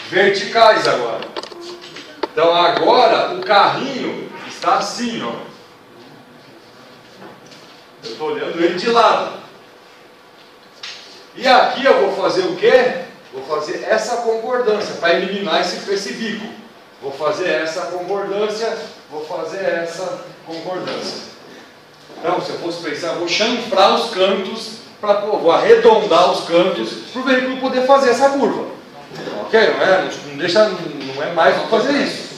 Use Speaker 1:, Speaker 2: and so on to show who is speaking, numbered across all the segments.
Speaker 1: verticais agora. Então agora o carrinho está assim, ó. Eu estou olhando ele de lado. E aqui eu vou fazer o quê? Vou fazer essa concordância para eliminar esse bico. Vou fazer essa concordância, vou fazer essa concordância. Então, se eu fosse pensar, eu vou chanfrar os cantos, vou arredondar os cantos para o veículo poder fazer essa curva. Ok? Não é mais do que fazer isso.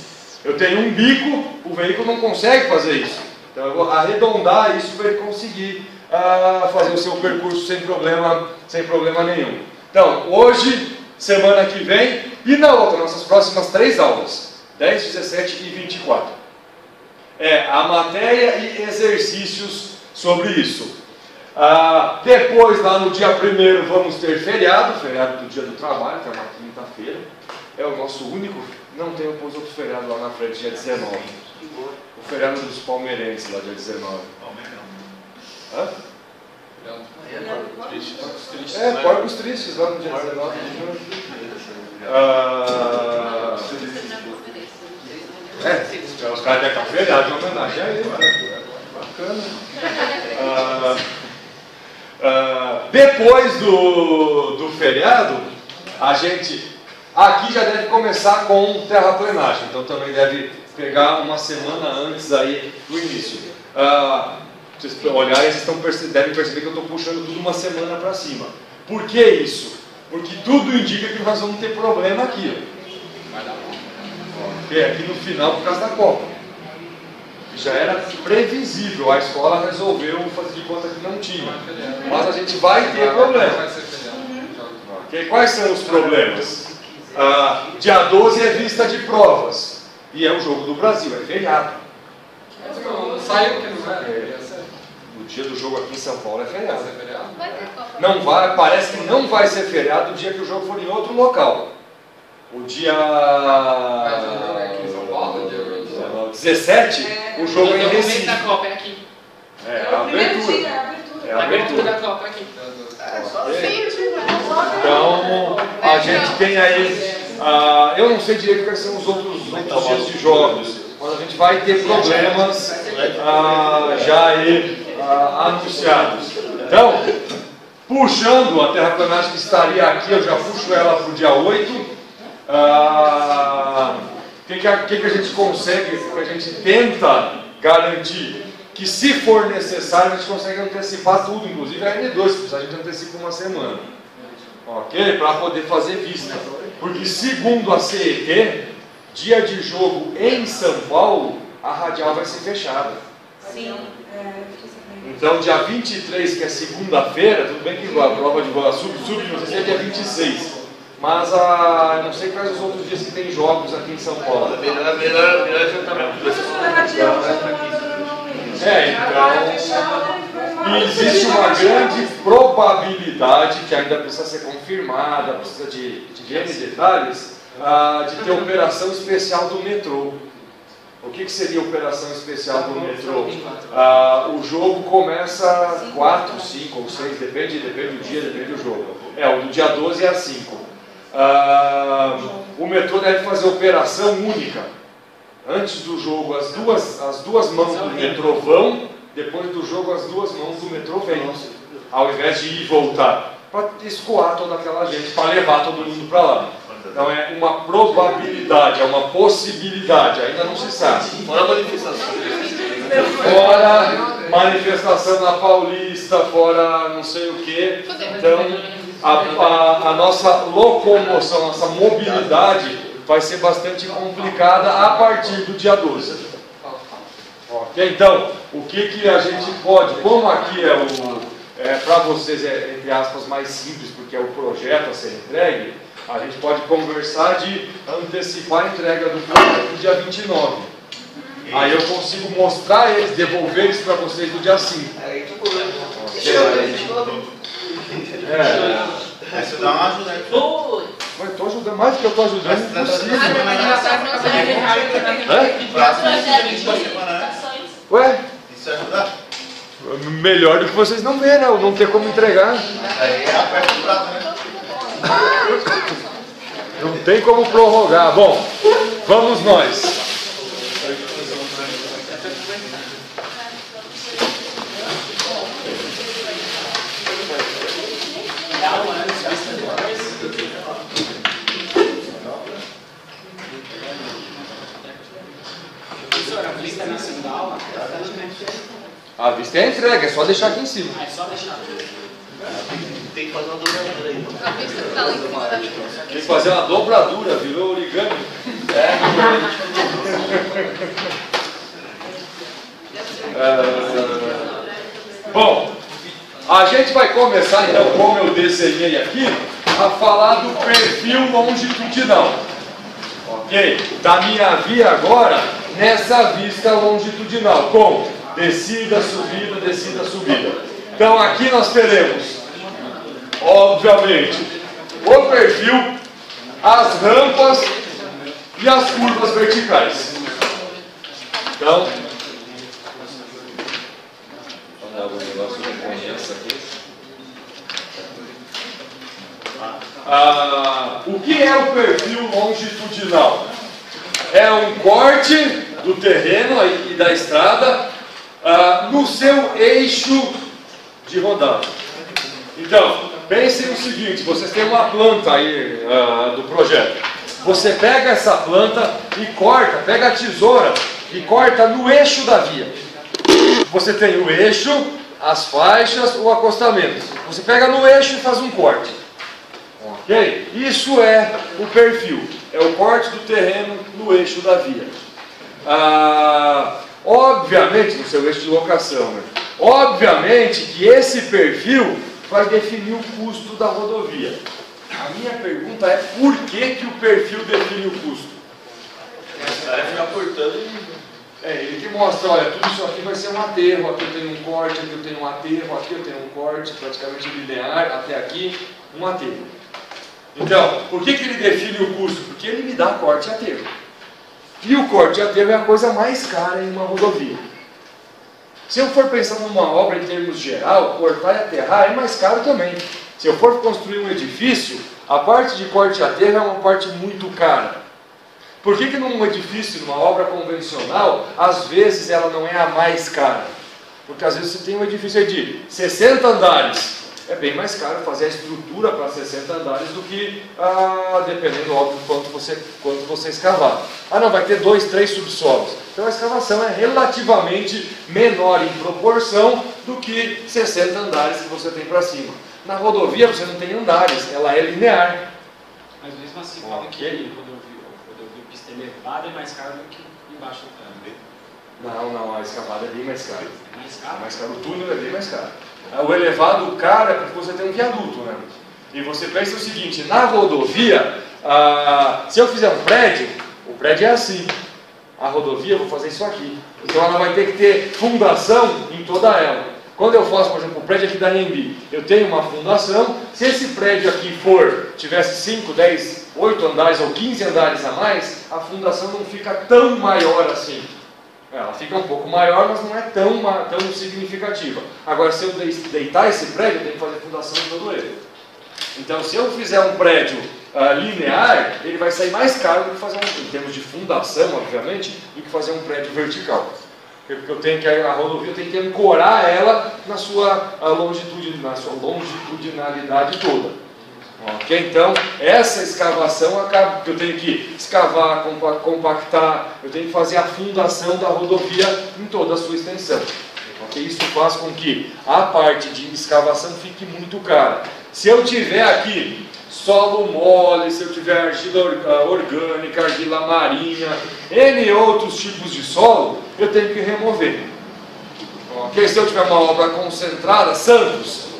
Speaker 1: Eu tenho um bico, o veículo não consegue fazer isso. Então eu vou arredondar isso para ele conseguir fazer o seu percurso sem problema nenhum. Então, hoje, semana que vem e na outra, nossas próximas 3 aulas, 10, 17 e 24. A matéria e exercícios sobre isso. Depois, lá no dia 1º, vamos ter feriado do dia do trabalho, que é uma quinta-feira. É o nosso único, não tem outro feriado lá na frente, dia 19. O feriado dos palmeirenses, lá dia 19. Hã? Porcos Tristes, lá no dia 19 de junho. Os caras devem estar feriados de homenagem a ele, bacana. Depois do feriado, a gente aqui já deve começar com terraplenagem, então também deve pegar uma semana antes aí do início. Vocês olharem, vocês devem perceber que eu estou puxando tudo uma semana para cima. Por que isso? Porque tudo indica que nós vamos ter problema aqui. Aqui no final por causa da Copa. Já era previsível, a escola resolveu fazer de conta que não tinha. Mas a gente vai ter problema. Quais são os problemas? Dia 12 é vista de provas. E é o jogo do Brasil, é feriado.
Speaker 2: Saiu que não é.
Speaker 1: O dia do jogo aqui em São Paulo é feriado. Não vai, parece que não vai ser feriado o dia que o jogo for em outro local. O dia 17, o jogo é em Recife.
Speaker 3: Da Copa é aqui.
Speaker 1: A abertura. É a abertura
Speaker 3: da Copa aqui.
Speaker 1: Então, a gente tem aí, eu não sei direito quais são os outros dias de jogos, mas a gente vai ter problemas já aí anunciados. Então, puxando a terraplanagem que estaria aqui, eu já puxo ela para o dia 8. O que a gente consegue, o que a gente tenta garantir? Que se for necessário, a gente consegue antecipar tudo, inclusive a N2, a gente antecipa uma semana. Ok? Para poder fazer vista. Porque segundo a CET, dia de jogo em São Paulo, a radial vai ser fechada.
Speaker 4: Sim.
Speaker 1: Então, dia 23, que é segunda-feira, tudo bem que a prova de sub-16 é dia 26. Mas não sei quais os outros dias que tem jogos aqui em São Paulo. Então, existe uma grande probabilidade, que ainda precisa ser confirmada, precisa de N detalhes, de ter operação especial do metrô. O que seria operação especial do metrô? O jogo começa 4, 5 ou 6, depende do dia, depende do jogo. O do dia 12 é às 5. O metrô deve fazer operação única. Antes do jogo, as duas mãos do metrô vão, depois do jogo, as duas mãos do metrô vêm. Ao invés de ir e voltar, para escoar toda aquela gente, para levar todo mundo para lá. Então é uma probabilidade, é uma possibilidade, ainda não se sabe.
Speaker 2: Fora manifestação.
Speaker 1: Fora manifestação na Paulista, fora não sei o que. Então, a nossa locomoção, nossa mobilidade vai ser bastante complicada a partir do dia 12. Ok? Então, o que a gente pode, como aqui para vocês entre aspas, mais simples, porque é o projeto a ser entregue, a gente pode conversar de antecipar a entrega do projeto no dia 29. Aí eu consigo mostrar eles, devolver eles para vocês no dia 5.
Speaker 2: Você dá uma ajuda aí.
Speaker 1: Eu estou ajudando mais do que eu estou ajudando. Ué?
Speaker 2: Isso ajudar?
Speaker 1: Melhor do que vocês não verem, não ter como entregar.
Speaker 2: Aí é aperto o prato, né?
Speaker 1: Não tem como prorrogar. Bom, vamos nós. A vista é entregue, é só deixar aqui em cima.
Speaker 3: É só deixar.
Speaker 2: Tem que fazer uma dobradura aí.
Speaker 4: A vista que tá lá em cima da vista.
Speaker 1: Tem que fazer uma dobradura, virou origami. Bom, a gente vai começar então, como eu desenhei aqui, a falar do perfil longitudinal. Ok? Da minha via agora, nessa vista longitudinal, com descida, subida. Então aqui nós teremos, obviamente, o perfil, as rampas e as curvas verticais. Então, vamos dar um negócio de conheça aqui. O que é o perfil longitudinal? É um corte do terreno e da estrada no seu eixo de rodada. Então, pensem no seguinte, vocês têm uma planta aí do projeto. Você pega essa planta e corta, pega a tesoura e corta no eixo da via. Você tem o eixo, as faixas, o acostamento. Você pega no eixo e faz um corte. Ok? Isso é o perfil. É o corte do terreno no eixo da via. Obviamente, no seu eixo de locação, né? Obviamente que esse perfil vai definir o custo da rodovia. A minha pergunta é, por que o perfil define o custo?
Speaker 2: Esse cara fica cortando e...
Speaker 1: Ele que mostra, olha, tudo isso aqui vai ser um aterro, aqui eu tenho um corte, aqui eu tenho um aterro, aqui eu tenho um corte praticamente linear, até aqui um aterro. Então, por que ele define o custo? Porque ele me dá corte e aterro. E o corte e aterro é a coisa mais cara em uma rodovia. Se eu for pensar numa obra em termos geral, cortar e aterrar é mais caro também. Se eu for construir um edifício, a parte de corte e aterro é uma parte muito cara. Por que num edifício, numa obra convencional, às vezes ela não é a mais cara? Porque às vezes você tem um edifício de 60 andares. É bem mais caro fazer a estrutura para 60 andares do que, dependendo, óbvio, quanto você escavar. Não, vai ter 2, 3 subsolos. Então a escavação é relativamente menor em proporção do que 60 andares que você tem para cima. Na rodovia você não tem andares, ela é linear.
Speaker 3: Mas mesmo assim, fala que rodovia pista elevada é mais caro do que embaixo do câmbio.
Speaker 1: Não, a escavada é bem mais cara.
Speaker 3: Mais caro?
Speaker 1: Mais caro, o túnel é bem mais caro. O elevado caro é porque você tem um viaduto, né? E você pensa o seguinte, na rodovia, se eu fizer um prédio, o prédio é assim. A rodovia eu vou fazer isso aqui. Então ela vai ter que ter fundação em toda ela. Quando eu faço, por exemplo, o prédio aqui da Anhembi, eu tenho uma fundação. Se esse prédio aqui tivesse 5, 10, 8 andares ou 15 andares a mais, a fundação não fica tão maior assim. Ela fica um pouco maior, mas não é tão significativa. Agora, se eu deitar esse prédio, eu tenho que fazer fundação em todo ele. Então, se eu fizer um prédio linear, ele vai sair mais caro do que fazer em termos de fundação, obviamente, do que fazer um prédio vertical. Porque a rodovia tem que ancorar ela na sua longitudinalidade toda. Ok? Então, essa escavação acaba que eu tenho que escavar, compactar, eu tenho que fazer a fundação da rodovia em toda a sua extensão. Okay? Isso faz com que a parte de escavação fique muito cara. Se eu tiver aqui solo mole, se eu tiver argila orgânica, argila marinha, N outros tipos de solo, eu tenho que remover. Okay? Se eu tiver uma obra concentrada, Santos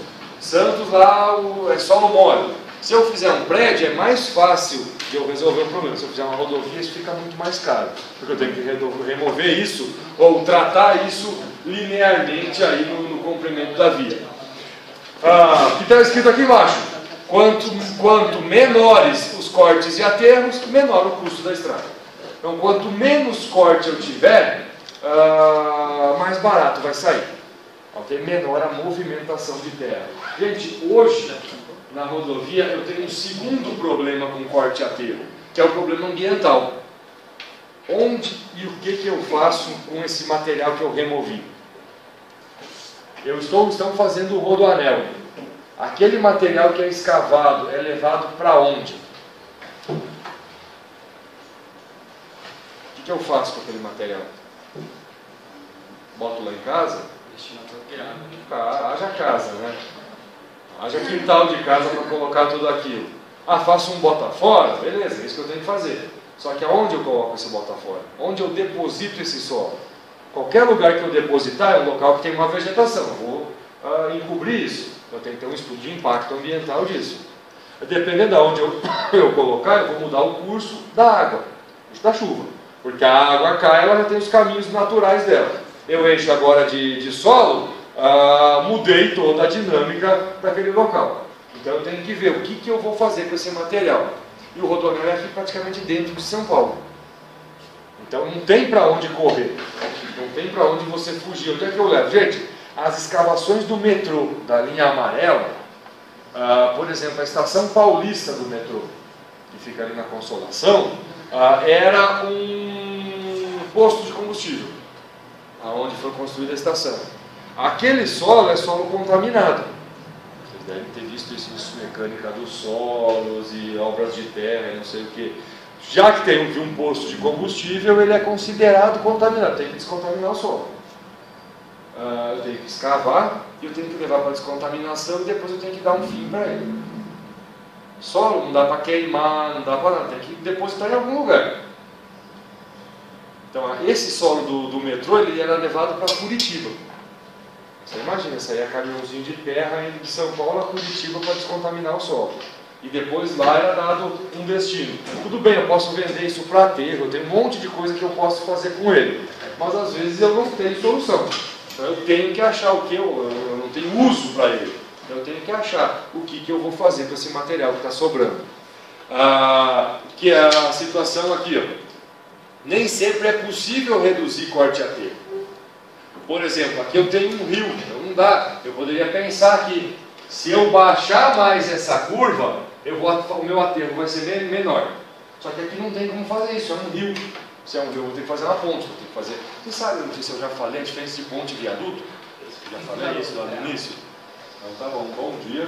Speaker 1: lá é solo mole. Se eu fizer um prédio, é mais fácil de eu resolver o problema. Se eu fizer uma rodovia, isso fica muito mais caro. Porque eu tenho que remover isso, ou tratar isso linearmente aí no comprimento da via. Que está escrito aqui embaixo. Quanto menores os cortes e aterros, menor o custo da estrada. Então, quanto menos corte eu tiver, mais barato vai sair. Okay? Menor a movimentação de terra. Gente, hoje... na rodovia, eu tenho um segundo problema com corte e aterro, que é o problema ambiental. Onde e o que eu faço com esse material que eu removi? Estamos fazendo o rodoanel. Aquele material que é escavado é levado para onde? O que eu faço com aquele material? Boto lá em casa? Haja casa, né? Haja quintal de casa para colocar tudo aquilo. Ah, faço um bota fora? Beleza, é isso que eu tenho que fazer. Só que aonde eu coloco esse bota fora? Onde eu deposito esse solo? Qualquer lugar que eu depositar é um local que tem uma vegetação. Eu vou encobrir isso. Eu tenho que ter um estudo de impacto ambiental disso. Dependendo de onde eu colocar, eu vou mudar o curso da água, da chuva. Porque a água cai, ela já tem os caminhos naturais dela. Eu encho agora de solo, mudei toda a dinâmica daquele local. Então eu tenho que ver o que eu vou fazer com esse material. E o rodoanel é aqui praticamente dentro de São Paulo. Então não tem para onde correr, não tem para onde você fugir. Onde é que eu levo? Gente, as escavações do metrô, da linha amarela, por exemplo, a estação paulista do metrô, que fica ali na Consolação, era um posto de combustível, aonde foi construída a estação. Aquele solo é solo contaminado. Vocês devem ter visto isso em mecânica dos solos e obras de terra e não sei o que. Já que tem um posto de combustível, ele é considerado contaminado, tem que descontaminar o solo. Eu tenho que escavar, e eu tenho que levar para descontaminação e depois eu tenho que dar um fim para ele. Solo não dá para queimar, não dá para nada, tem que depositar em algum lugar. Então esse solo do metrô, ele era levado para Curitiba. Você imagina, saía caminhãozinho de terra indo de São Paulo a Curitiba para descontaminar o solo. E depois lá era dado um destino. Tudo bem, eu posso vender isso para aterro, eu tenho um monte de coisa que eu posso fazer com ele. Mas às vezes eu não tenho solução. Então eu tenho que achar o que eu não tenho uso para ele. Então eu tenho que achar o que eu vou fazer com esse material que está sobrando. Que é a situação aqui, ó. Nem sempre é possível reduzir corte e aterro. Por exemplo, aqui eu tenho um rio, então não dá. Eu poderia pensar que se eu baixar mais essa curva, o meu aterro vai ser menor. Só que aqui não tem como fazer isso, é um rio. Se é um rio, eu vou ter que fazer uma ponte. Vou ter que fazer... Você sabe, não sei se eu já falei, a diferença de ponte e viaduto? Já falei isso lá no início? Então tá bom, bom dia.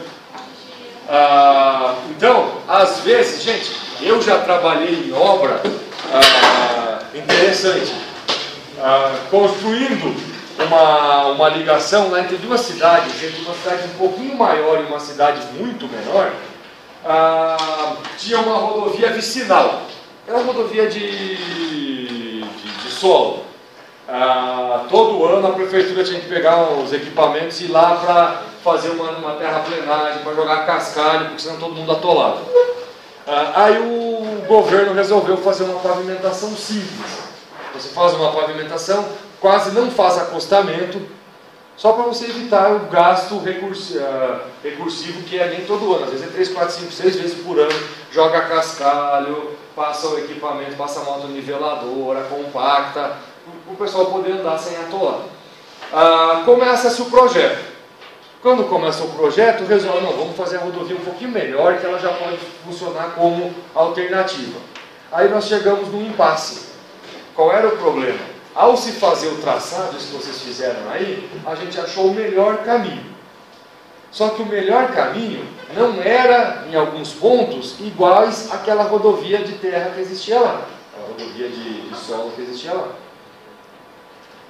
Speaker 1: Então, às vezes, gente, eu já trabalhei em obra interessante, construindo uma ligação lá entre duas cidades, entre uma cidade um pouquinho maior e uma cidade muito menor. Tinha uma rodovia vicinal, era uma rodovia de solo. Todo ano a prefeitura tinha que pegar os equipamentos e ir lá para fazer uma terraplenagem, para jogar cascalho, porque senão todo mundo atolava. Aí o governo resolveu fazer uma pavimentação simples. Você faz uma pavimentação, quase não faz acostamento, só para você evitar o gasto recursivo que é nem todo ano. Às vezes é 3, 4, 5, 6 vezes por ano, joga cascalho, passa o equipamento, passa a moto niveladora, compacta, para o pessoal poder andar sem atolar. Começa-se o projeto. Quando começa o projeto, resolve, não, vamos fazer a rodovia um pouquinho melhor, que ela já pode funcionar como alternativa. Aí nós chegamos num impasse. Qual era o problema? Ao se fazer o traçado, isso que vocês fizeram aí, a gente achou o melhor caminho. Só que o melhor caminho não era, em alguns pontos, iguais àquela rodovia de terra que existia lá. A rodovia de solo que existia lá.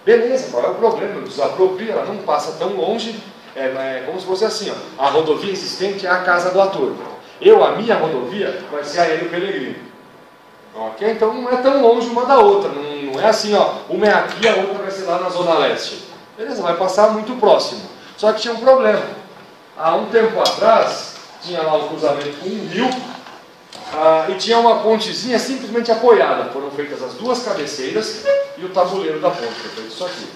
Speaker 1: Beleza, qual é o problema? Eu desaproprio, ela não passa tão longe. É como se fosse assim, ó, a rodovia existente é a casa do ator. A minha rodovia vai ser a Hélio Pellegrino. Ok? Então não é tão longe uma da outra. Não é assim, ó, uma é aqui, a outra vai ser lá na Zona Leste. Beleza, vai passar muito próximo. Só que tinha um problema. Há um tempo atrás, tinha lá o cruzamento com um rio, e tinha uma pontezinha simplesmente apoiada. Foram feitas as duas cabeceiras e o tabuleiro da ponte. Foi feito isso aqui.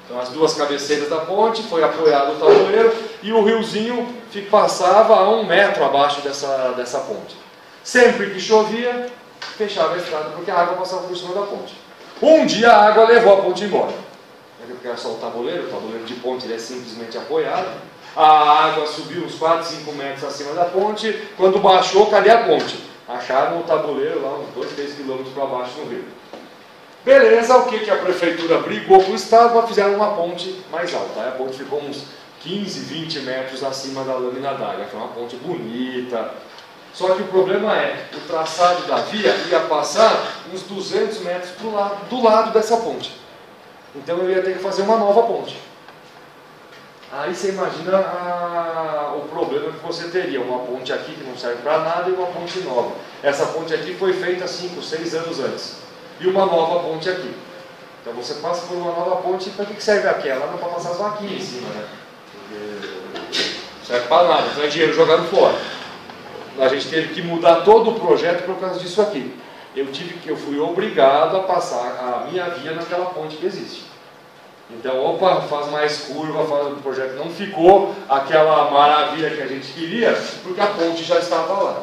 Speaker 1: Então as duas cabeceiras da ponte, foi apoiado o tabuleiro e o riozinho passava a 1 metro abaixo dessa ponte. Sempre que chovia, fechava a estrada porque a água passava por cima da ponte. Um dia a água levou a ponte embora. Porque era só o tabuleiro de ponte ele é simplesmente apoiado. A água subiu uns 4, 5 metros acima da ponte. Quando baixou, cadê a ponte? Acharam o tabuleiro lá uns 2, 3 quilômetros para baixo no rio. Beleza, o que a prefeitura brigou com o Estado para fizer uma ponte mais alta. Aí a ponte ficou uns 15, 20 metros acima da lâmina d'água. Foi uma ponte bonita. Só que o problema é, o traçado da via ia passar uns 200 metros do lado dessa ponte. Então eu ia ter que fazer uma nova ponte. Aí você imagina o problema que você teria. Uma ponte aqui que não serve para nada e uma ponte nova. Essa ponte aqui foi feita 5, 6 anos antes. E uma nova ponte aqui. Então você passa por uma nova ponte e para que serve aquela? Não é para passar as vaquinhas em cima, né? Porque não serve para nada, então é dinheiro jogado fora. A gente teve que mudar todo o projeto por causa disso aqui. Eu fui obrigado a passar a minha via naquela ponte que existe. Então, opa, faz mais curva, o projeto não ficou aquela maravilha que a gente queria, porque a ponte já estava lá.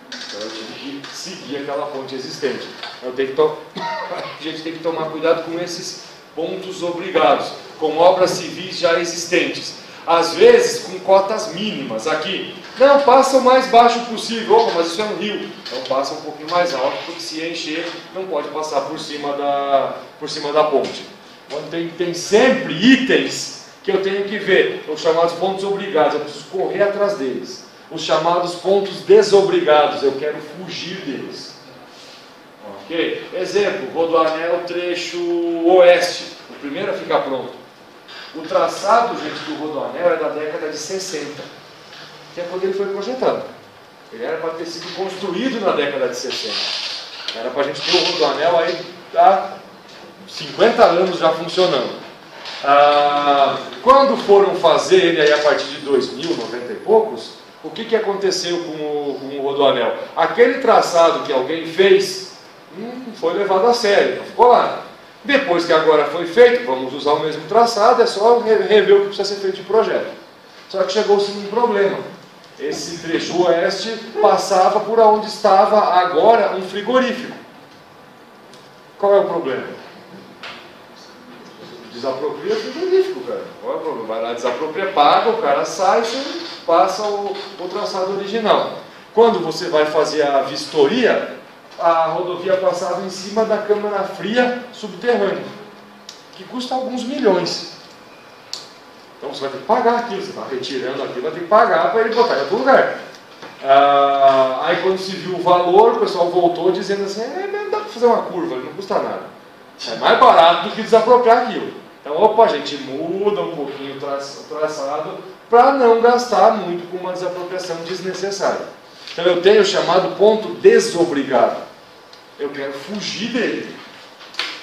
Speaker 1: Então eu tive que seguir aquela ponte existente. A gente tem que tomar cuidado com esses pontos obrigados, com obras civis já existentes. Às vezes com cotas mínimas aqui. Não, passa o mais baixo possível. Opa, mas isso é um rio. Então passa um pouquinho mais alto, porque se encher, não pode passar por cima da ponte. Então, tem sempre itens que eu tenho que ver, os chamados pontos obrigados, eu preciso correr atrás deles. Os chamados pontos desobrigados, eu quero fugir deles. Ok? Exemplo, Rodoanel trecho oeste, o primeiro a ficar pronto. O traçado, gente, do Rodoanel é da década de 60, que é quando ele foi projetado. Ele era para ter sido construído na década de 60. Era para a gente ter o Rodoanel aí há 50 anos já funcionando. Quando foram fazer ele aí a partir de 2000, 90 e poucos, o que aconteceu com o Rodoanel? Aquele traçado que alguém fez não foi levado a sério, então ficou lá. Depois que agora foi feito, vamos usar o mesmo traçado, é só rever o que precisa ser feito de projeto. Só que chegou-se num problema. Esse trecho oeste passava por onde estava agora um frigorífico. Qual é o problema? Desapropria o frigorífico, cara. Qual é o problema? Vai lá, desapropria, paga, o cara sai e passa o traçado original. Quando você vai fazer a vistoria, a rodovia passava em cima da câmara fria subterrânea, que custa alguns milhões. Então você vai ter que pagar aquilo, você está retirando aquilo, vai ter que pagar para ele botar em outro lugar. Aí quando se viu o valor, o pessoal voltou dizendo assim, dá para fazer uma curva, não custa nada. É mais barato do que desapropriar aquilo. Então, opa, a gente muda um pouquinho o traçado para não gastar muito com uma desapropriação desnecessária. Então eu tenho o chamado ponto desobrigado. Eu quero fugir dele.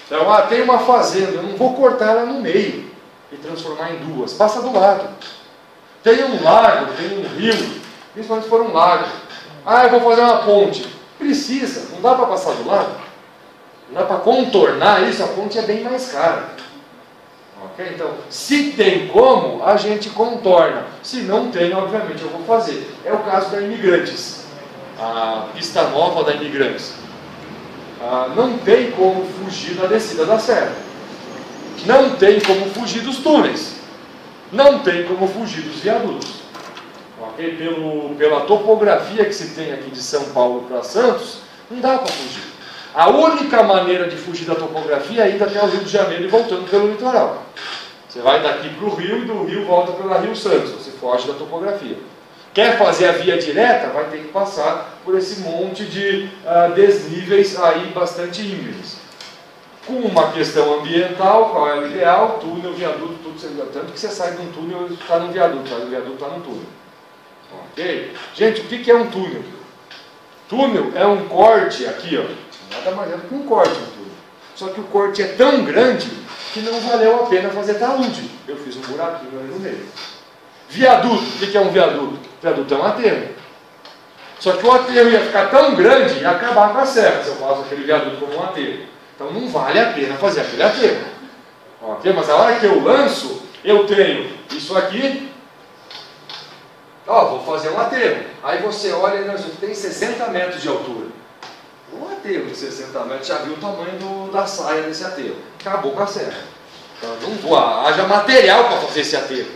Speaker 1: Então, tem uma fazenda, eu não vou cortar ela no meio e transformar em duas. Passa do lado. Tem um lago, tem um rio, principalmente se for um lago. Eu vou fazer uma ponte. Precisa, não dá para passar do lado. Não dá para contornar isso, a ponte é bem mais cara. Ok? Então, se tem como, a gente contorna. Se não tem, obviamente eu vou fazer. É o caso da Imigrantes. A pista nova da Imigrantes. Não tem como fugir da descida da serra. Não tem como fugir dos túneis. Não tem como fugir dos viadutos. Okay? Pela topografia que se tem aqui de São Paulo para Santos, não dá para fugir. A única maneira de fugir da topografia é ir até o Rio de Janeiro e voltando pelo litoral. Você vai daqui para o Rio e do Rio volta pela Rio Santos. Você foge da topografia. Quer fazer a via direta? Vai ter que passar por esse monte de desníveis aí bastante íngremes. Com uma questão ambiental, qual é o ideal? Túnel, viaduto, tudo. Tanto que você sai de um túnel e está no viaduto, sai do viaduto está no túnel. Ok? Gente, o que é um túnel? Túnel é um corte aqui, ó. Nada mais é do que um corte no túnel. Só que o corte é tão grande que não valeu a pena fazer talude. Eu fiz um buraquinho ali no meio. Viaduto, o que é um viaduto? Viaduto é um aterro. Só que o aterro ia ficar tão grande e ia acabar com a serra se eu faço aquele viaduto como um aterro. Então não vale a pena fazer aquele aterro. Ok? Mas a hora que eu lanço, eu tenho isso aqui. Vou fazer um aterro. Aí você olha e tem 60 metros de altura. Um aterro de 60 metros, já viu o tamanho da saia desse aterro. Acabou com a serra. Então não vou, haja material para fazer esse aterro.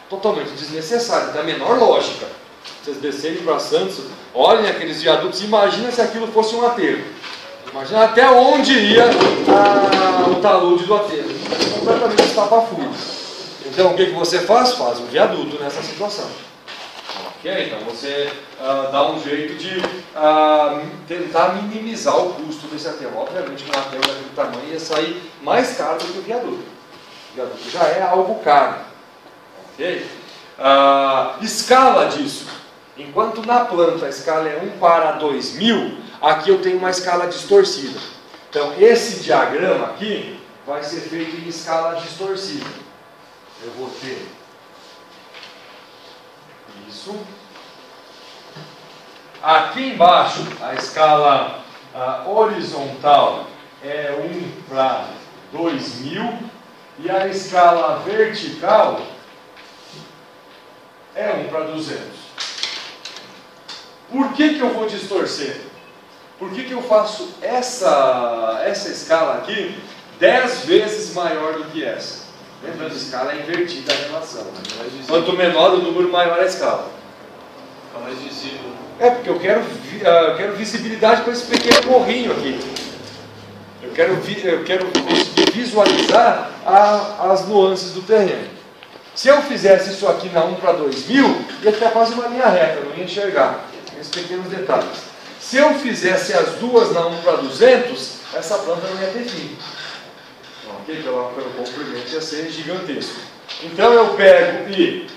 Speaker 1: totalmente desnecessário, tem a menor lógica. Vocês descerem para Santos, olhem aqueles viadutos, imagina se aquilo fosse um aterro. Imagina até onde ia o talude do aterro. Completamente estapafúrdio. Então o que você faz? Faz um viaduto nessa situação. Ok? Então você dá um jeito de tentar minimizar o custo desse aterro. Obviamente um aterro daquele tamanho ia sair mais caro do que o viaduto. O viaduto já é algo caro. Ok? Escala disso. Enquanto na planta a escala é 1 para 2000, aqui eu tenho uma escala distorcida. Então esse diagrama aqui vai ser feito em escala distorcida. Eu vou ter isso. Aqui embaixo a escala horizontal é 1 para 2000 e a escala vertical é 1 para 200. Por que eu vou distorcer? Por que eu faço essa escala aqui 10 vezes maior do que essa? Lembrando, a escala é invertida a relação. Quanto menor o número, maior a escala.
Speaker 2: Fica mais visível.
Speaker 1: Porque eu quero visibilidade para esse pequeno morrinho aqui. Eu quero conseguir visualizar as nuances do terreno. Se eu fizesse isso aqui na 1 para 2000, ia ficar quase uma linha reta, não ia enxergar esses pequenos detalhes. Se eu fizesse as duas na 1 para 200, essa planta não ia ter fim. Ok? Pelo comprimento ia ser gigantesco. Então eu pego e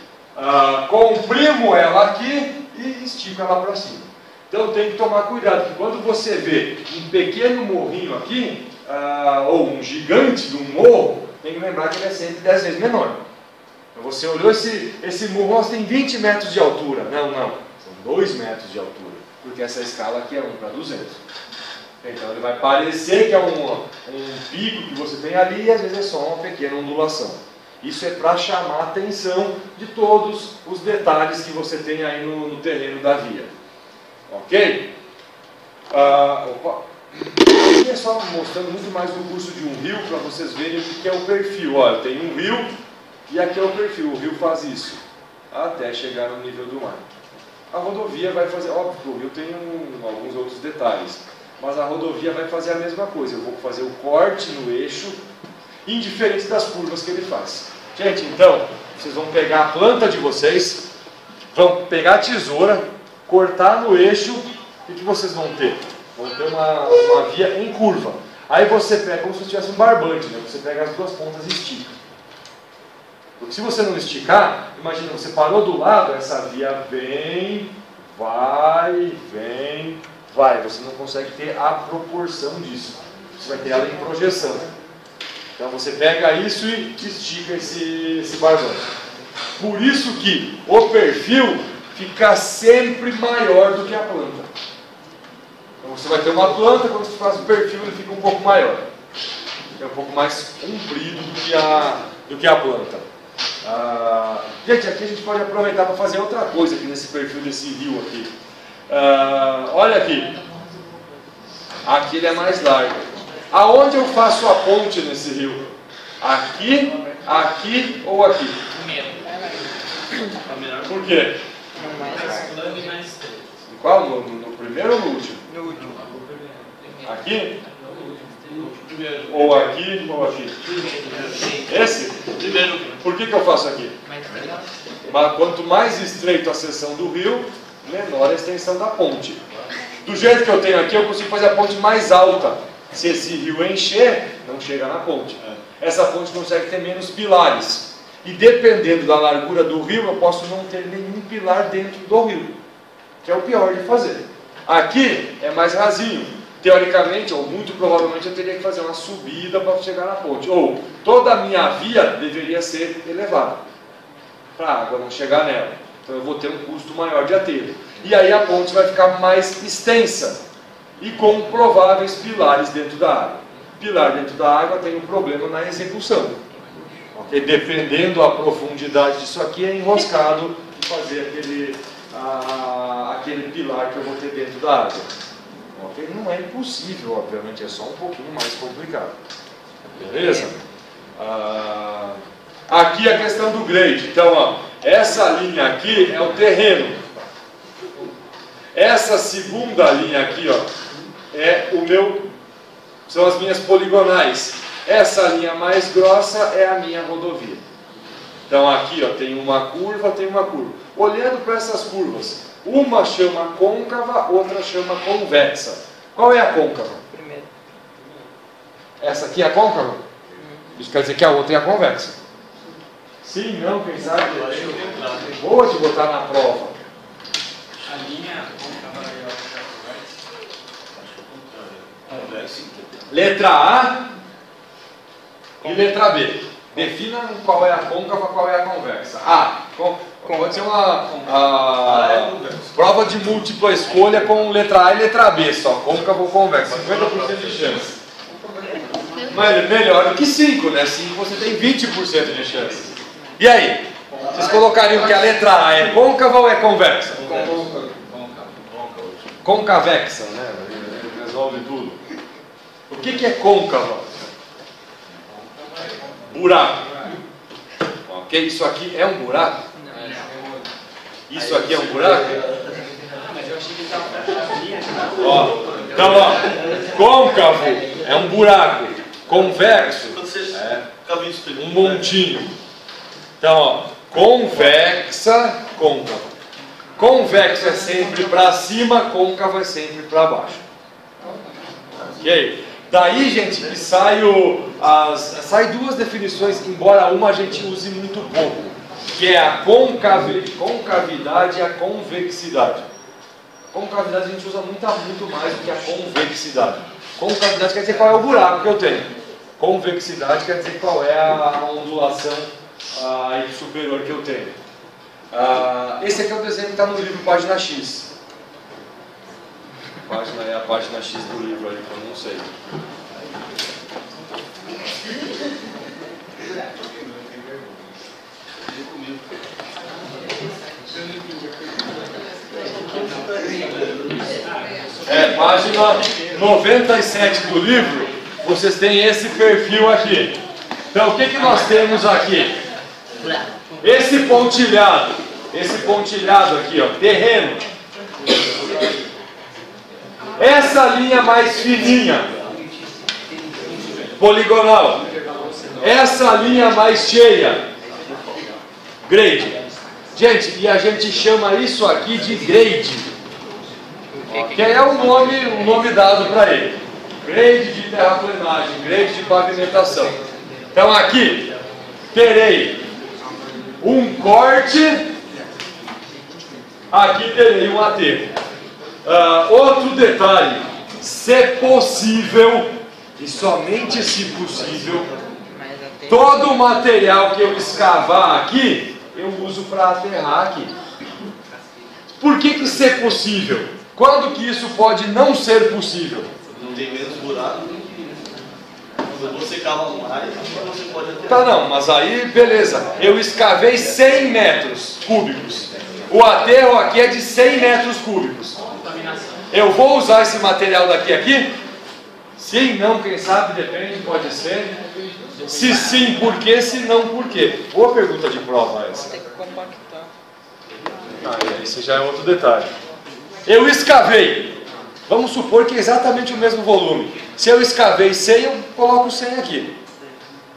Speaker 1: comprimo ela aqui e estico ela para cima. Então tem que tomar cuidado, porque quando você vê um pequeno morrinho aqui, ou um gigante de um morro, tem que lembrar que ele é sempre 10 vezes menor. Então você olhou esse morro, nós tem 20 metros de altura. Não, são 2 metros de altura, porque essa escala aqui é 1 para 200. Então ele vai parecer que é um pico que você tem ali e às vezes é só uma pequena ondulação. Isso é para chamar a atenção de todos os detalhes que você tem aí no terreno da via. Ok? Aqui é só mostrando muito mais o curso de um rio para vocês verem o que é o perfil. Olha, tem um rio e aqui é o perfil. O rio faz isso até chegar no nível do mar. A rodovia vai fazer, óbvio que o rio tem alguns outros detalhes, mas a rodovia vai fazer a mesma coisa. Eu vou fazer o corte no eixo, indiferente das curvas que ele faz. Gente, então, vocês vão pegar a planta de vocês, vão pegar a tesoura, cortar no eixo, o que vocês vão ter? Vão ter uma via em curva. Aí você pega, como se você tivesse um barbante, né? Você pega as duas pontas e estica. Porque se você não esticar, imagina, você parou do lado, essa via vem, vai, você não consegue ter a proporção disso. Você vai ter ela em projeção. Então você pega isso e estica esse barbante. Por isso que o perfil fica sempre maior do que a planta. Então você vai ter uma planta, quando você faz o perfil ele fica um pouco maior. É um pouco mais comprido do que a planta. Gente, aqui a gente pode aproveitar para fazer outra coisa aqui nesse perfil desse rio aqui. Olha aqui. Aqui ele é mais largo. Aonde eu faço a ponte nesse rio? Aqui, aqui ou aqui? Por quê? Qual? No primeiro ou no último?
Speaker 4: No último.
Speaker 1: Aqui? Ou aqui ou aqui? Esse?
Speaker 2: Primeiro.
Speaker 1: Por que eu faço aqui? Mas quanto mais estreito a seção do rio, menor a extensão da ponte. Do jeito que eu tenho aqui, eu consigo fazer a ponte mais alta. Se esse rio encher, não chega na ponte. Essa ponte consegue ter menos pilares. E dependendo da largura do rio, eu posso não ter nenhum pilar dentro do rio, que é o pior de fazer. Aqui é mais rasinho. Teoricamente, ou muito provavelmente, eu teria que fazer uma subida para chegar na ponte. Ou toda a minha via deveria ser elevada, para a água não chegar nela. Então eu vou ter um custo maior de aterro. E aí a ponte vai ficar mais extensa e com prováveis pilares dentro da água. Pilar dentro da água tem um problema na execução. Okay? Dependendo da profundidade disso aqui, é enroscado e fazer aquele pilar que eu vou ter dentro da água. Okay? Não é impossível, obviamente, é só um pouquinho mais complicado. Beleza? Aqui a questão do grade. Então, essa linha aqui é o terreno. Essa segunda linha aqui, ó, são as minhas poligonais. Essa linha mais grossa é a minha rodovia. Então aqui, ó, tem uma curva, tem uma curva. Olhando para essas curvas, uma chama côncava, outra chama convexa. Qual é a côncava?
Speaker 4: Primeiro.
Speaker 1: Essa aqui é a côncava? Isso quer dizer que a outra é a convexa. Sim, não, quem sabe? Boa de botar na prova.
Speaker 3: A linha côncava e a convexa.
Speaker 1: Letra A e letra B. Defina qual é a côncava, qual é a convexa. A. Pode ser uma prova de múltipla escolha com letra A e letra B só. Côncava ou convexa. 50% de chance. Mas melhor do que 5, né? 5 você tem 20% de chance. E aí? Vocês colocariam que a letra A é côncava ou é convexa? Concavexa, né? Resolve tudo. O que é côncava? Buraco. Ok? Isso aqui é um buraco? Isso aqui é um buraco?
Speaker 3: Mas eu achei que estava na linha.
Speaker 1: Ó, então, ó, côncavo é um buraco, convexo é um montinho. Então, ó, convexa, côncavo. Convexo é sempre para cima, côncavo é sempre para baixo. Ok? Daí, gente, que sai duas definições, embora uma a gente use muito pouco, que é a concavidade e a convexidade. Concavidade a gente usa muito mais do que a convexidade. Concavidade quer dizer qual é o buraco que eu tenho. Convexidade quer dizer qual é a ondulação superior que eu tenho. Esse aqui é o desenho que está no livro Página X. É a página X do livro ali, que eu não sei. Página 97 do livro, vocês têm esse perfil aqui. Então, o que nós temos aqui? Esse pontilhado aqui, ó, terreno. Essa linha mais fininha, poligonal. Essa linha mais cheia, grade. Gente, e a gente chama isso aqui de grade. Que é o nome dado para ele. Grade de terraplenagem, grade de pavimentação. Então aqui terei um corte, aqui terei um aterro. Outro detalhe, se possível, e somente se possível, todo o material que eu escavar aqui, eu uso para aterrar aqui. Por que se possível? Quando que isso pode não ser possível?
Speaker 2: Não tem menos buraco. Quando você cava mais, você pode aterrar.
Speaker 1: Tá, não, mas aí beleza. Eu escavei 100 metros cúbicos. O aterro aqui é de 100 metros cúbicos. Eu vou usar esse material daqui aqui? Sim, não, quem sabe, depende, pode ser. Se sim, por quê? Se não, por quê? Boa pergunta de prova essa.
Speaker 4: Tem que compactar.
Speaker 1: Esse já é outro detalhe. Eu escavei. Vamos supor que é exatamente o mesmo volume. Se eu escavei 100, eu coloco 100 aqui.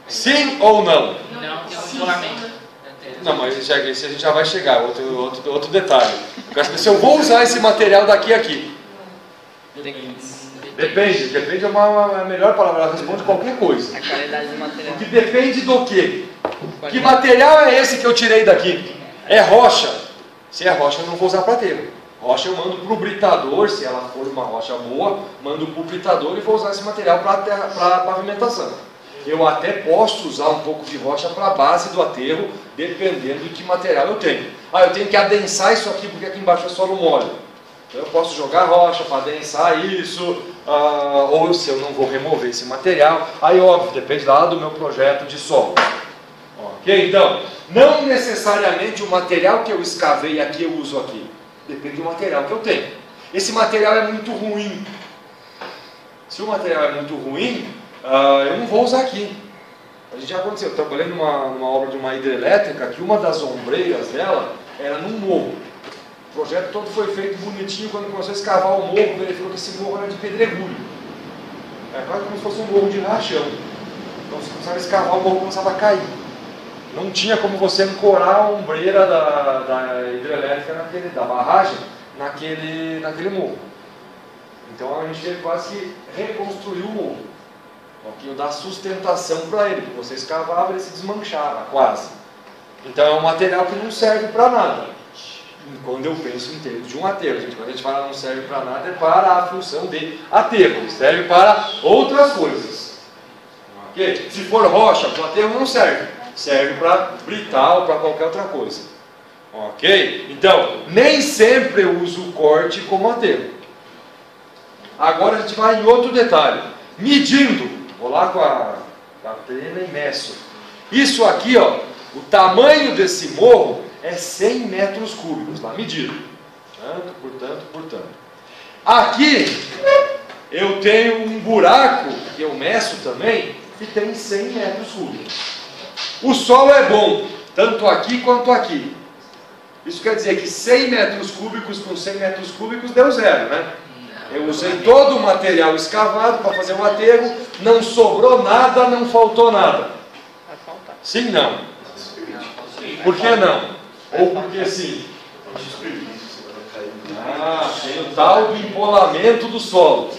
Speaker 1: Sim ou não?
Speaker 4: Não, tem um isolamento.
Speaker 1: Não, mas esse a gente já vai chegar. Outro detalhe. Eu quero saber se eu vou usar esse material daqui a aqui. Depende é uma melhor palavra, ela responde qualquer coisa.
Speaker 4: A qualidade do material.
Speaker 1: Que depende do quê? Que material é esse que eu tirei daqui? É rocha. Se é rocha, eu não vou usar para aterro. Rocha eu mando para o britador, se ela for uma rocha boa, mando para o britador e vou usar esse material para pavimentação. Eu até posso usar um pouco de rocha para a base do aterro, dependendo de que material eu tenho. Eu tenho que adensar isso aqui, porque aqui embaixo é solo mole. Então eu posso jogar rocha para adensar isso, ou se eu não vou remover esse material. Aí óbvio, depende lá do meu projeto de solo. Ok? Então, não necessariamente o material que eu escavei aqui eu uso aqui. Depende do material que eu tenho. Esse material é muito ruim. Se o material é muito ruim, eu não vou usar aqui. A gente já aconteceu, eu trabalhei numa obra de uma hidrelétrica que uma das ombreiras dela era num morro. O projeto todo foi feito bonitinho, quando começou a escavar o morro, verificou que esse morro era de pedregulho. É quase como se fosse um morro de rachão. Então você começava a escavar, o morro começava a cair. Não tinha como você ancorar a ombreira da hidrelétrica, da barragem, naquele morro. Então a gente teve quase que reconstruir o morro. Para dar sustentação para ele, porque você escavava, ele se desmanchava, quase. Então é um material que não serve para nada. Quando eu penso em termos de um aterro, gente, quando a gente fala não serve para nada, é para a função de aterro, serve para outras coisas. Okay? Se for rocha, o aterro não serve, serve para britar ou para qualquer outra coisa. Ok? Então, nem sempre eu uso o corte como aterro. Agora a gente vai em outro detalhe. Medindo. Vou lá com a trena e meço. Isso aqui, ó, o tamanho desse morro é 100 metros cúbicos, lá medido. Tanto, por tanto, por tanto. Aqui, eu tenho um buraco, que eu meço também, que tem 100 metros cúbicos. O solo é bom, tanto aqui quanto aqui. Isso quer dizer que 100 metros cúbicos com 100 metros cúbicos deu zero, né? Eu usei todo o material escavado para fazer o aterro, não sobrou nada, não faltou nada.
Speaker 4: Vai faltar.
Speaker 1: Sim, não. Por que não? Ou porque sim? Tem o tal do empolamento do solo.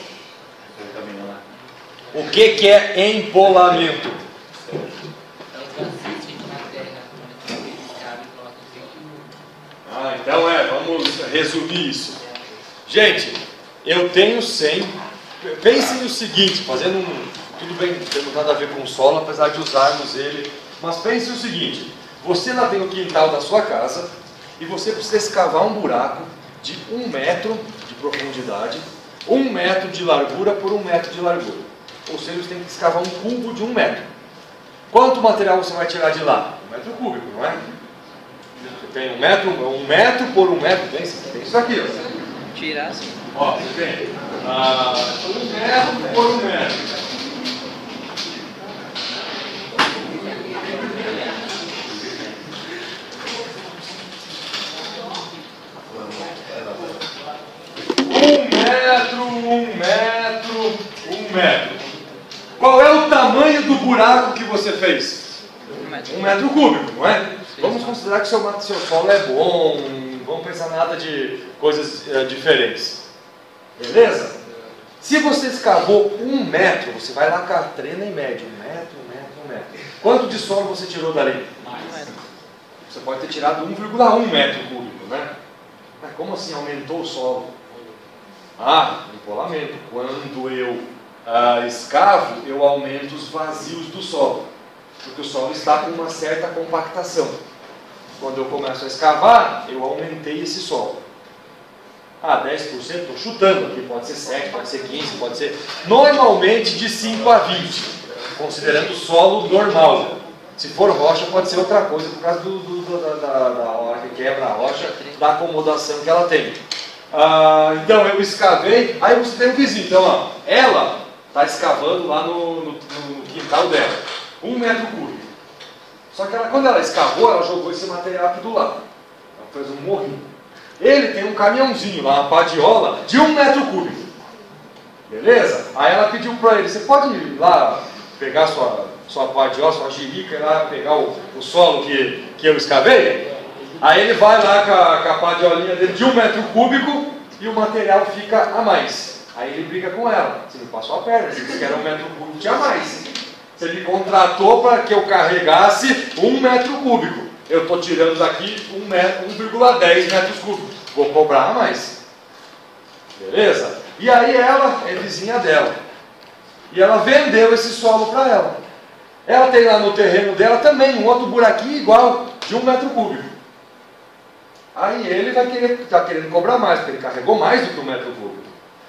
Speaker 1: O que é empolamento? Então vamos resumir isso. Gente, eu tenho 100. Pensem no seguinte, fazendo tudo bem, não tem nada a ver com o solo, apesar de usarmos ele. Mas pensem o seguinte, você lá tem o quintal da sua casa e você precisa escavar um buraco de 1 metro de profundidade, 1 metro de largura por 1 metro de largura. Ou seja, você tem que escavar um cubo de 1 metro. Quanto material você vai tirar de lá? 1 metro cúbico, não é? Você tem 1 metro por 1 metro, tem isso aqui, ó.
Speaker 4: Tirar assim.
Speaker 1: Ó, você tem 1 metro por 1 metro. Um metro. Qual é o tamanho do buraco que você fez? 1 metro cúbico, não é? Vamos considerar que seu solo é bom, vamos pensar nada de coisas diferentes. Beleza? Se você escavou 1 metro, você vai lá com a trena e mede 1 metro, 1 metro, 1 metro. Quanto de solo você tirou dali? Você pode ter tirado 1,1 metro cúbico, né? Mas como assim aumentou o solo? Empolamento. Quando eu escavo, eu aumento os vazios do solo, porque o solo está com uma certa compactação. Quando eu começo a escavar, eu aumentei esse solo. 10%, estou chutando aqui, pode ser 7, pode ser 15, pode ser normalmente de 5 a 20, considerando o solo normal. Se for rocha, pode ser outra coisa, por causa da hora que quebra a rocha, da acomodação que ela tem. Então eu escavei, aí você tem um vizinho, então ó, ela está escavando lá no quintal dela, 1 metro cúbico. Só que quando ela escavou, ela jogou esse material aqui do lado, ela fez um morrinho. Ele tem um caminhãozinho lá, uma padiola de 1 metro cúbico, beleza? Aí ela pediu para ele, você pode ir lá pegar sua padiola, sua jirica, e lá pegar o solo que eu escavei? Aí ele vai lá com a padiolinha dele de 1 metro cúbico e o material fica a mais. Aí ele briga com ela. Você me passou a perna, você disse que era 1 metro cúbico, tinha mais. Você me contratou para que eu carregasse 1 metro cúbico. Eu estou tirando daqui 1,10 metros cúbicos. Vou cobrar a mais. Beleza? E aí ela é vizinha dela. E ela vendeu esse solo para ela. Ela tem lá no terreno dela também um outro buraquinho igual, de 1 metro cúbico. Aí ele está querendo cobrar mais, porque ele carregou mais do que 1 metro cúbico.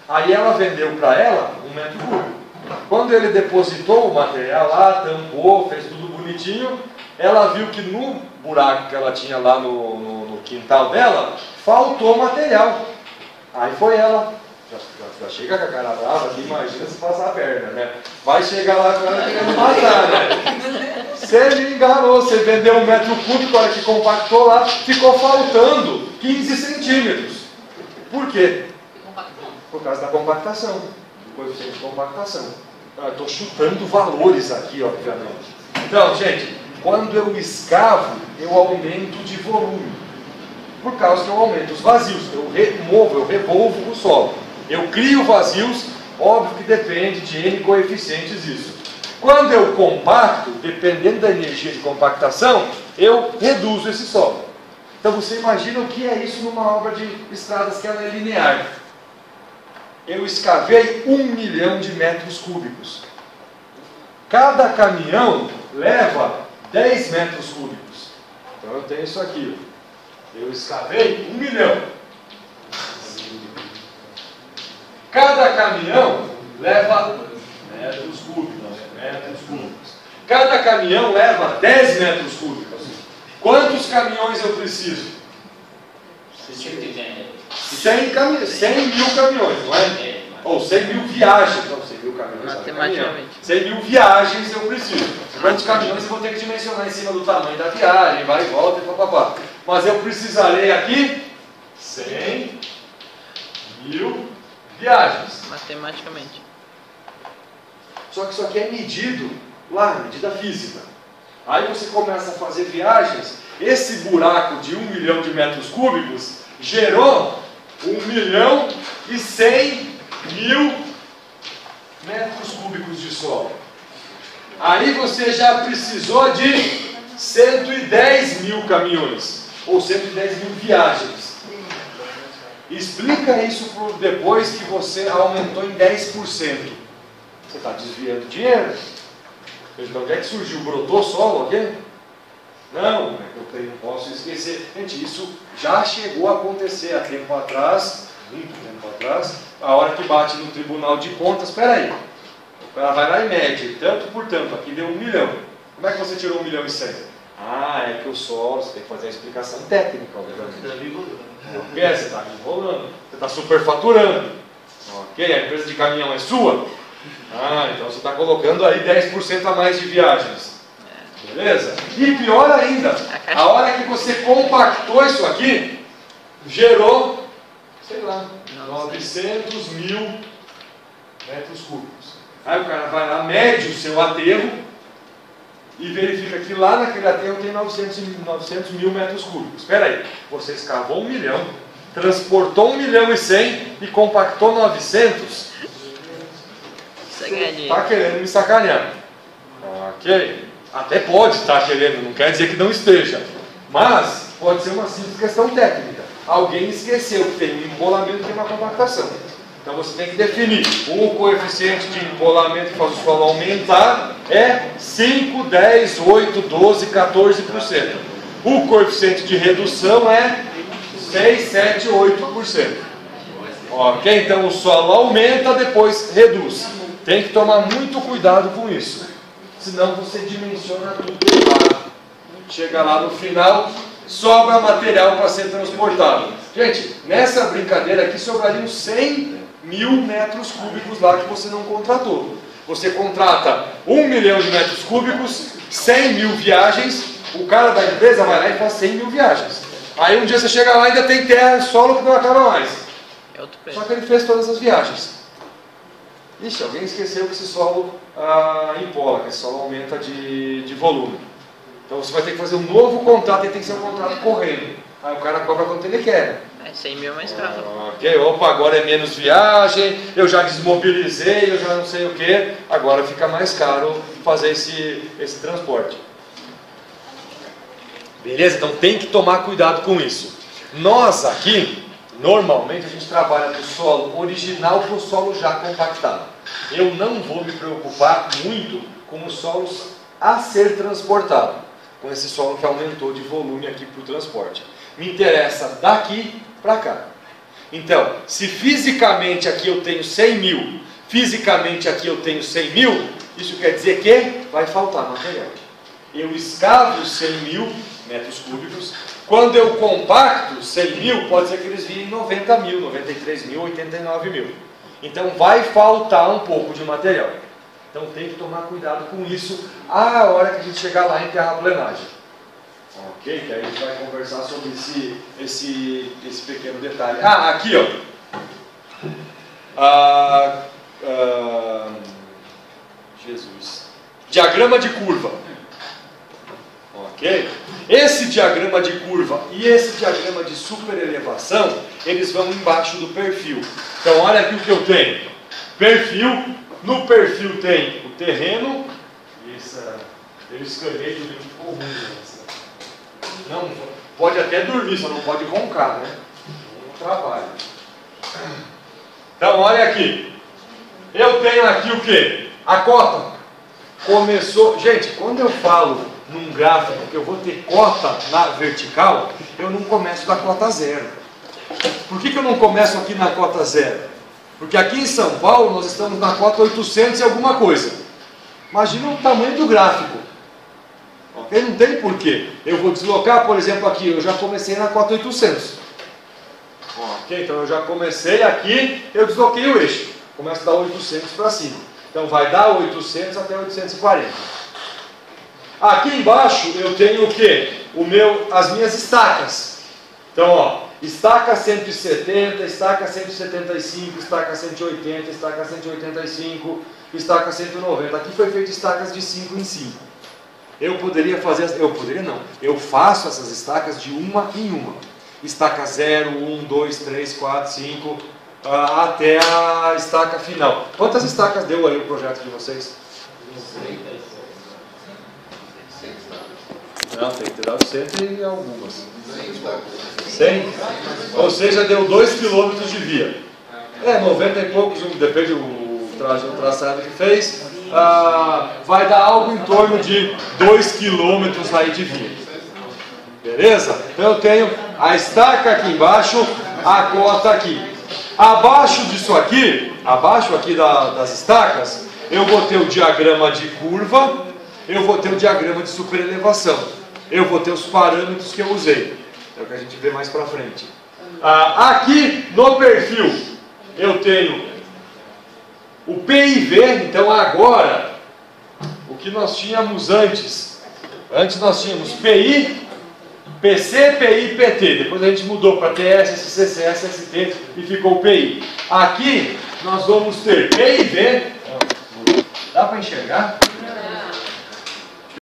Speaker 1: Aí ela vendeu para ela 1 metro cúbico. Quando ele depositou o material lá, tampou, fez tudo bonitinho, ela viu que no buraco que ela tinha lá no quintal dela, faltou material. Aí foi ela Já chega com a cara brava, aqui, imagina se passar a perna, né? Vai chegar lá com ela querendo matar, né? Você me enganou, você vendeu 1 metro cúbico, a hora que compactou lá, ficou faltando 15 centímetros. Por quê? Por causa da compactação, do coeficiente de compactação. Estou chutando valores aqui, obviamente. Então, gente, quando eu escavo, eu aumento de volume. Por causa que eu aumento os vazios, eu revolvo o solo. Eu crio vazios, óbvio que depende de N coeficientes isso. Quando eu compacto, dependendo da energia de compactação, eu reduzo esse solo. Então você imagina o que é isso numa obra de estradas que ela é linear. Eu escavei 1 milhão de metros cúbicos. Cada caminhão leva 10 metros cúbicos. Então eu tenho isso aqui. Eu escavei 1 milhão. Cada caminhão leva metros cúbicos. Cada caminhão leva 10 metros cúbicos. Quantos caminhões eu preciso? 100 mil caminhões, não é? Ou 100 mil viagens. Não, 100 mil caminhões.
Speaker 4: Matematicamente.
Speaker 1: 100 mil viagens eu preciso. Quantos caminhões eu vou ter que dimensionar em cima do tamanho da viagem, vai e volta e papapá. Mas eu precisarei aqui 100 mil viagens.
Speaker 4: Matematicamente.
Speaker 1: Só que isso aqui é medido lá, medida física. Aí você começa a fazer viagens, esse buraco de 1 milhão de metros cúbicos gerou 1.100.000 metros cúbicos de solo. Aí você já precisou de 110 mil caminhões, ou 110 mil viagens. Explica isso depois que você aumentou em 10%. Você está desviando dinheiro. Então, onde é que surgiu? Brotou solo aqui? Não, eu não posso esquecer. Gente, isso já chegou a acontecer há tempo atrás, muito tempo atrás, a hora que bate no Tribunal de Contas. Espera aí, ela vai lá e mede, tanto por tanto, aqui deu 1 milhão. Como é que você tirou 1.100.000? Ah, é que o solo, você tem que fazer a explicação técnica, obviamente. Porque você está enrolando, você está superfaturando. Ok, a empresa de caminhão é sua? Ah, então você está colocando aí 10% a mais de viagens. Beleza? E pior ainda, a hora que você compactou isso aqui, gerou, sei lá, 900 mil metros cúbicos. Aí o cara vai lá, mede o seu aterro e verifica que lá naquele aterro tem 900 mil metros cúbicos. Espera aí, você escavou 1 milhão, transportou 1.100.000 e compactou 900. Está querendo me sacanear. Ok. Até pode estar querendo, não quer dizer que não esteja. Mas pode ser uma simples questão técnica. Alguém esqueceu que tem um empolamento e tem uma compactação. Então você tem que definir. O coeficiente de empolamento que faz o solo aumentar é 5, 10, 8, 12, 14%. O coeficiente de redução é 6, 7, 8%. Ok? Então o solo aumenta, depois reduz. Tem que tomar muito cuidado com isso. Senão você dimensiona tudo errado. Chega lá no final, sobra material para ser transportado. Gente, nessa brincadeira aqui sobrariam 100 mil metros cúbicos lá que você não contratou. Você contrata 1 milhão de metros cúbicos, 100 mil viagens, o cara da empresa vai lá e faz 100 mil viagens. Aí um dia você chega lá e ainda tem terra, solo que não acaba mais. Só que ele fez todas as viagens. Ixi, alguém esqueceu que esse solo empola, que esse solo aumenta de volume. Então você vai ter que fazer um novo contrato, e tem que ser um contrato correndo. Aí o cara cobra quanto ele quer.
Speaker 4: 100 mil é mais caro.
Speaker 1: Ok, opa, agora é menos viagem, eu já desmobilizei, eu já não sei o que, agora fica mais caro fazer esse transporte. Beleza? Então tem que tomar cuidado com isso. Nós aqui, normalmente a gente trabalha do solo original para o solo já compactado. Eu não vou me preocupar muito com os solos a ser transportado, com esse solo que aumentou de volume aqui para o transporte. Me interessa daqui para cá. Então, se fisicamente aqui eu tenho 100 mil, fisicamente aqui eu tenho 100 mil, isso quer dizer que vai faltar material. Eu escavo 100 mil metros cúbicos, Quando eu compacto 100 mil, pode ser que eles virem 90 mil, 93 mil, 89 mil. Então vai faltar um pouco de material. Então tem que tomar cuidado com isso a hora que a gente chegar lá em terraplenagem. Ok? Que aí a gente vai conversar sobre esse pequeno detalhe. Ah, aqui ó. Jesus. Diagrama de curva. Ok? Esse diagrama de curva e esse diagrama de superelevação, eles vão embaixo do perfil. Então olha aqui o que eu tenho. Perfil. No perfil tem o terreno. Eu escrevi tudo que ficou ruim. Não, pode até dormir, só não pode roncar, né? Um trabalho. Então olha aqui. Eu tenho aqui o que? A cota. Começou. Gente, quando eu falo num gráfico que eu vou ter cota na vertical, eu não começo da cota zero. Por que eu não começo aqui na cota zero? Porque aqui em São Paulo nós estamos na cota 800 e alguma coisa. Imagina o tamanho do gráfico. Ok? Não tem porquê. Eu vou deslocar, por exemplo, aqui. Eu já comecei na cota 800. Ok? Então eu já comecei aqui, eu desloquei o eixo. Começo a dar 800 para cima. Então vai dar 800 até 840. Aqui embaixo eu tenho o que? As minhas estacas. Então, ó, estaca 170, estaca 175, estaca 180, estaca 185, estaca 190. Aqui foi feito estacas de 5 em 5. Eu poderia fazer, eu faço essas estacas de uma em uma. Estaca 0, 1, 2, 3, 4, 5, até a estaca final. Quantas estacas deu aí o projeto de vocês? Não, tem que ter dado 100 e algumas. 100? Ou seja, deu 2 km de via. 90 e poucos, depende do traçado que fez. Vai dar algo em torno de 2 km aí de via. Beleza? Então eu tenho a estaca aqui embaixo, a cota aqui. Abaixo disso aqui, abaixo aqui das estacas, eu vou ter o diagrama de curva, eu vou ter o diagrama de superelevação. Eu vou ter os parâmetros que eu usei. É o que a gente vê mais para frente. Aqui no perfil, eu tenho o PIV. Então agora, o que nós tínhamos antes? Antes nós tínhamos PI, PC, PI, PT. Depois a gente mudou para TS, SCC, SST e ficou o PI. Aqui nós vamos ter PIV. Dá para enxergar?